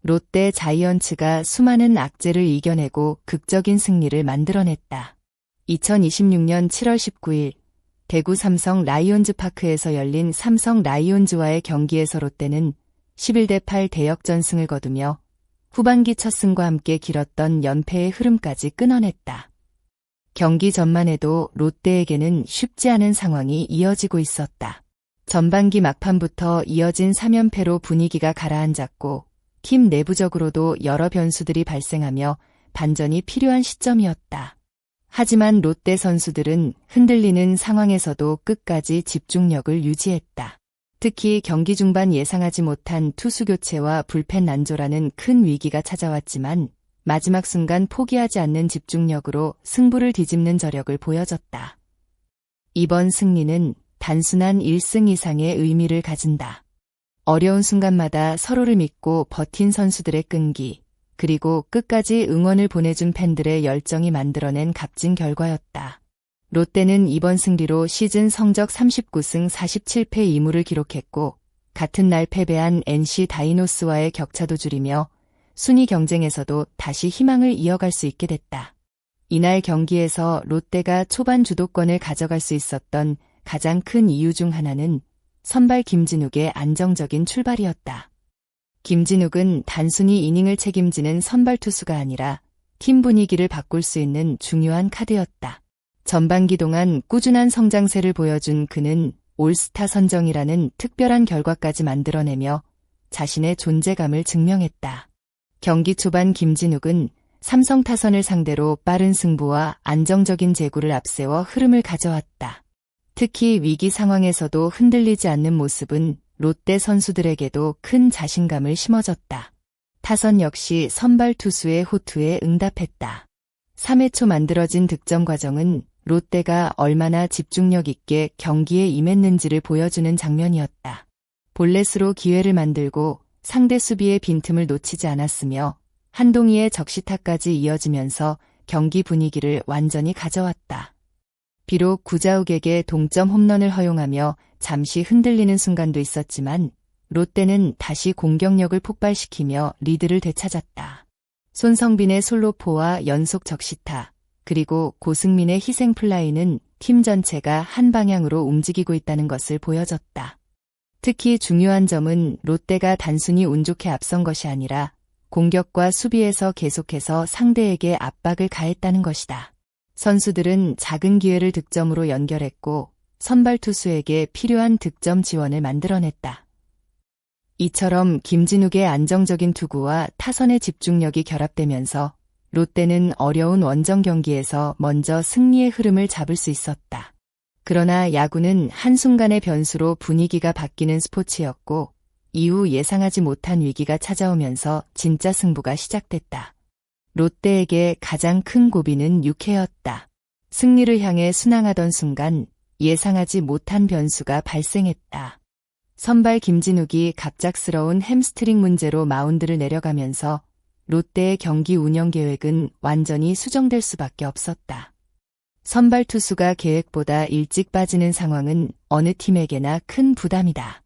롯데 자이언츠가 수많은 악재를 이겨내고 극적인 승리를 만들어냈다. 2026년 7월 19일 대구 삼성 라이온즈 파크에서 열린 삼성 라이온즈와의 경기에서 롯데는 11대8 대역전승을 거두며 후반기 첫 승과 함께 길었던 연패의 흐름까지 끊어냈다. 경기 전만 해도 롯데에게는 쉽지 않은 상황이 이어지고 있었다. 전반기 막판부터 이어진 3연패로 분위기가 가라앉았고 팀 내부적으로도 여러 변수들이 발생하며 반전이 필요한 시점이었다. 하지만 롯데 선수들은 흔들리는 상황에서도 끝까지 집중력을 유지했다. 특히 경기 중반 예상하지 못한 투수 교체와 불펜 난조라는 큰 위기가 찾아왔지만 마지막 순간 포기하지 않는 집중력으로 승부를 뒤집는 저력을 보여줬다. 이번 승리는 단순한 1승 이상의 의미를 가진다. 어려운 순간마다 서로를 믿고 버틴 선수들의 끈기, 그리고 끝까지 응원을 보내준 팬들의 열정이 만들어낸 값진 결과였다. 롯데는 이번 승리로 시즌 성적 39승 47패 2무를 기록했고 같은 날 패배한 NC 다이노스와의 격차도 줄이며 순위 경쟁에서도 다시 희망을 이어갈 수 있게 됐다. 이날 경기에서 롯데가 초반 주도권을 가져갈 수 있었던 가장 큰 이유 중 하나는 선발 김진욱의 안정적인 출발이었다. 김진욱은 단순히 이닝을 책임지는 선발 투수가 아니라 팀 분위기를 바꿀 수 있는 중요한 카드였다. 전반기 동안 꾸준한 성장세를 보여준 그는 올스타 선정이라는 특별한 결과까지 만들어내며 자신의 존재감을 증명했다. 경기 초반 김진욱은 삼성 타선을 상대로 빠른 승부와 안정적인 제구를 앞세워 흐름을 가져왔다. 특히 위기 상황에서도 흔들리지 않는 모습은 롯데 선수들에게도 큰 자신감을 심어줬다. 타선 역시 선발 투수의 호투에 응답했다. 3회 초 만들어진 득점 과정은 롯데가 얼마나 집중력 있게 경기에 임했는지를 보여주는 장면이었다. 볼넷으로 기회를 만들고 상대 수비의 빈틈을 놓치지 않았으며 한동희의 적시타까지 이어지면서 경기 분위기를 완전히 가져왔다. 비록 구자욱에게 동점 홈런을 허용하며 잠시 흔들리는 순간도 있었지만 롯데는 다시 공격력을 폭발시키며 리드를 되찾았다. 손성빈의 솔로포와 연속 적시타, 그리고 고승민의 희생 플라이는 팀 전체가 한 방향으로 움직이고 있다는 것을 보여줬다. 특히 중요한 점은 롯데가 단순히 운 좋게 앞선 것이 아니라 공격과 수비에서 계속해서 상대에게 압박을 가했다는 것이다. 선수들은 작은 기회를 득점으로 연결했고 선발 투수에게 필요한 득점 지원을 만들어냈다. 이처럼 김진욱의 안정적인 투구와 타선의 집중력이 결합되면서 롯데는 어려운 원정 경기에서 먼저 승리의 흐름을 잡을 수 있었다. 그러나 야구는 한순간의 변수로 분위기가 바뀌는 스포츠였고 이후 예상하지 못한 위기가 찾아오면서 진짜 승부가 시작됐다. 롯데에게 가장 큰 고비는 6회였다. 승리를 향해 순항하던 순간 예상하지 못한 변수가 발생했다. 선발 김진욱이 갑작스러운 햄스트링 문제로 마운드를 내려가면서 롯데의 경기 운영 계획은 완전히 수정될 수밖에 없었다. 선발 투수가 계획보다 일찍 빠지는 상황은 어느 팀에게나 큰 부담이다.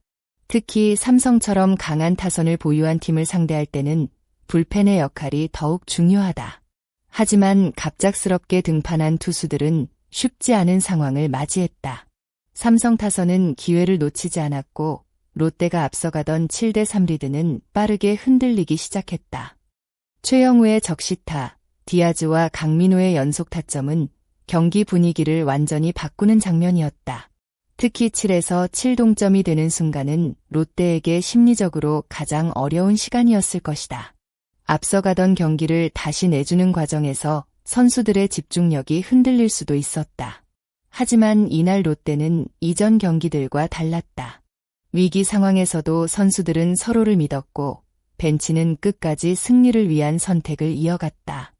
특히 삼성처럼 강한 타선을 보유한 팀을 상대할 때는 불펜의 역할이 더욱 중요하다. 하지만 갑작스럽게 등판한 투수들은 쉽지 않은 상황을 맞이했다. 삼성 타선은 기회를 놓치지 않았고 롯데가 앞서가던 7대3 리드는 빠르게 흔들리기 시작했다. 최영우의 적시타, 디아즈와 강민호의 연속 타점은 경기 분위기를 완전히 바꾸는 장면이었다. 특히 7에서 7동점이 되는 순간은 롯데에게 심리적으로 가장 어려운 시간이었을 것이다. 앞서가던 경기를 다시 내주는 과정에서 선수들의 집중력이 흔들릴 수도 있었다. 하지만 이날 롯데는 이전 경기들과 달랐다. 위기 상황에서도 선수들은 서로를 믿었고 벤치는 끝까지 승리를 위한 선택을 이어갔다.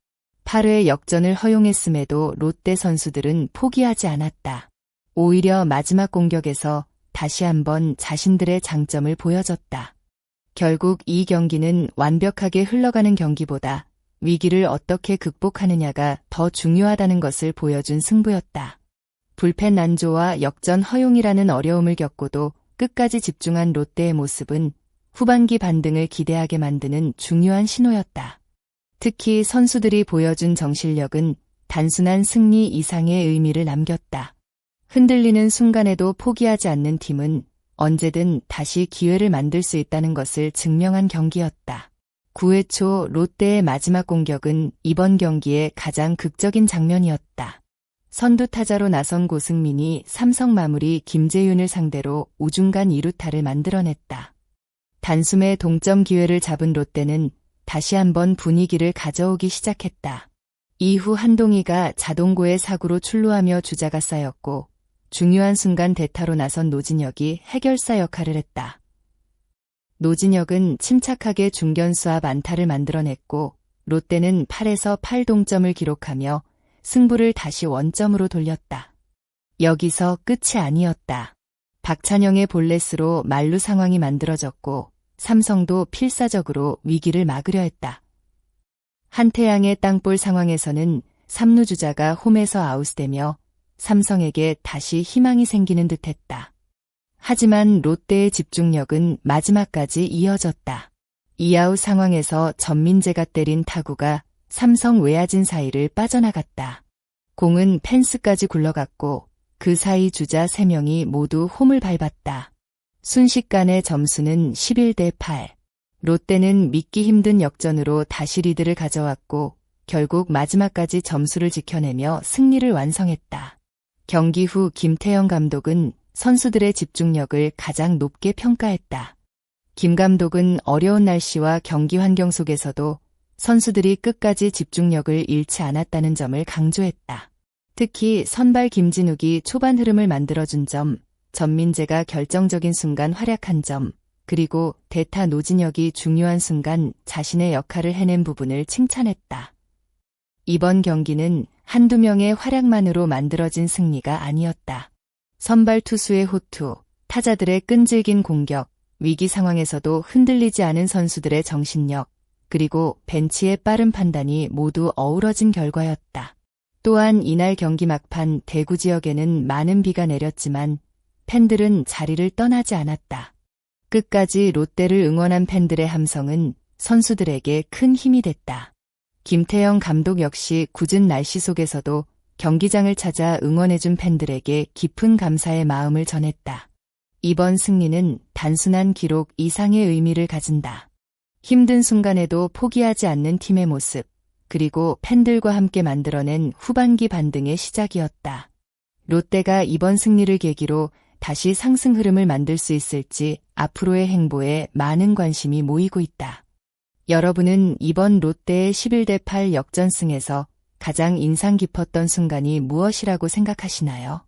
8회 역전을 허용했음에도 롯데 선수들은 포기하지 않았다. 오히려 마지막 공격에서 다시 한번 자신들의 장점을 보여줬다. 결국 이 경기는 완벽하게 흘러가는 경기보다 위기를 어떻게 극복하느냐가 더 중요하다는 것을 보여준 승부였다. 불펜 난조와 역전 허용이라는 어려움을 겪고도 끝까지 집중한 롯데의 모습은 후반기 반등을 기대하게 만드는 중요한 신호였다. 특히 선수들이 보여준 정신력은 단순한 승리 이상의 의미를 남겼다. 흔들리는 순간에도 포기하지 않는 팀은 언제든 다시 기회를 만들 수 있다는 것을 증명한 경기였다. 9회 초 롯데의 마지막 공격은 이번 경기의 가장 극적인 장면이었다. 선두 타자로 나선 고승민이 삼성 마무리 김재윤을 상대로 우중간 2루타를 만들어냈다. 단숨에 동점 기회를 잡은 롯데는 다시 한번 분위기를 가져오기 시작했다. 이후 한동희가 자동고의 사구로 출루하며 주자가 쌓였고 중요한 순간 대타로 나선 노진혁이 해결사 역할을 했다. 노진혁은 침착하게 중견수 앞 안타를 만들어냈고 롯데는 8에서 8 동점을 기록하며 승부를 다시 원점으로 돌렸다. 여기서 끝이 아니었다. 박찬영의 볼넷으로 만루 상황이 만들어졌고 삼성도 필사적으로 위기를 막으려 했다. 한태양의 땅볼 상황에서는 3루 주자가 홈에서 아웃되며 삼성에게 다시 희망이 생기는 듯했다. 하지만 롯데의 집중력은 마지막까지 이어졌다. 2아웃 상황에서 전민재가 때린 타구가 삼성 외야진 사이를 빠져나갔다. 공은 펜스까지 굴러갔고 그 사이 주자 3명이 모두 홈을 밟았다. 순식간에 점수는 11대 8. 롯데는 믿기 힘든 역전으로 다시 리드를 가져왔고 결국 마지막까지 점수를 지켜내며 승리를 완성했다. 경기 후 김태형 감독은 선수들의 집중력을 가장 높게 평가했다. 김 감독은 어려운 날씨와 경기 환경 속에서도 선수들이 끝까지 집중력을 잃지 않았다는 점을 강조했다. 특히 선발 김진욱이 초반 흐름을 만들어준 점, 전민재가 결정적인 순간 활약한 점, 그리고 대타 노진혁이 중요한 순간 자신의 역할을 해낸 부분을 칭찬했다. 이번 경기는 한두 명의 활약만으로 만들어진 승리가 아니었다. 선발 투수의 호투, 타자들의 끈질긴 공격, 위기 상황에서도 흔들리지 않은 선수들의 정신력, 그리고 벤치의 빠른 판단이 모두 어우러진 결과였다. 또한 이날 경기 막판 대구 지역에는 많은 비가 내렸지만 팬들은 자리를 떠나지 않았다. 끝까지 롯데를 응원한 팬들의 함성은 선수들에게 큰 힘이 됐다. 김태형 감독 역시 궂은 날씨 속에서도 경기장을 찾아 응원해준 팬들에게 깊은 감사의 마음을 전했다. 이번 승리는 단순한 기록 이상의 의미를 가진다. 힘든 순간에도 포기하지 않는 팀의 모습, 그리고 팬들과 함께 만들어낸 후반기 반등의 시작이었다. 롯데가 이번 승리를 계기로 다시 상승 흐름을 만들 수 있을지 앞으로의 행보에 많은 관심이 모이고 있다. 여러분은 이번 롯데의 11대 8 역전승에서 가장 인상 깊었던 순간이 무엇이라고 생각하시나요?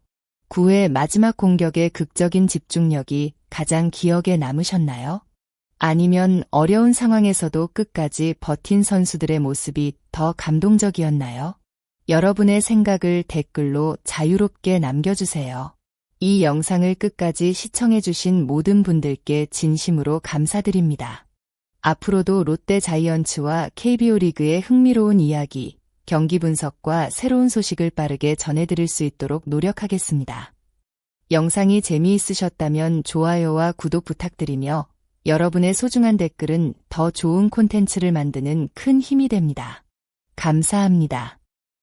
9회 마지막 공격의 극적인 집중력이 가장 기억에 남으셨나요? 아니면 어려운 상황에서도 끝까지 버틴 선수들의 모습이 더 감동적이었나요? 여러분의 생각을 댓글로 자유롭게 남겨주세요. 이 영상을 끝까지 시청해주신 모든 분들께 진심으로 감사드립니다. 앞으로도 롯데 자이언츠와 KBO 리그의 흥미로운 이야기, 경기 분석과 새로운 소식을 빠르게 전해드릴 수 있도록 노력하겠습니다. 영상이 재미있으셨다면 좋아요와 구독 부탁드리며 여러분의 소중한 댓글은 더 좋은 콘텐츠를 만드는 큰 힘이 됩니다. 감사합니다.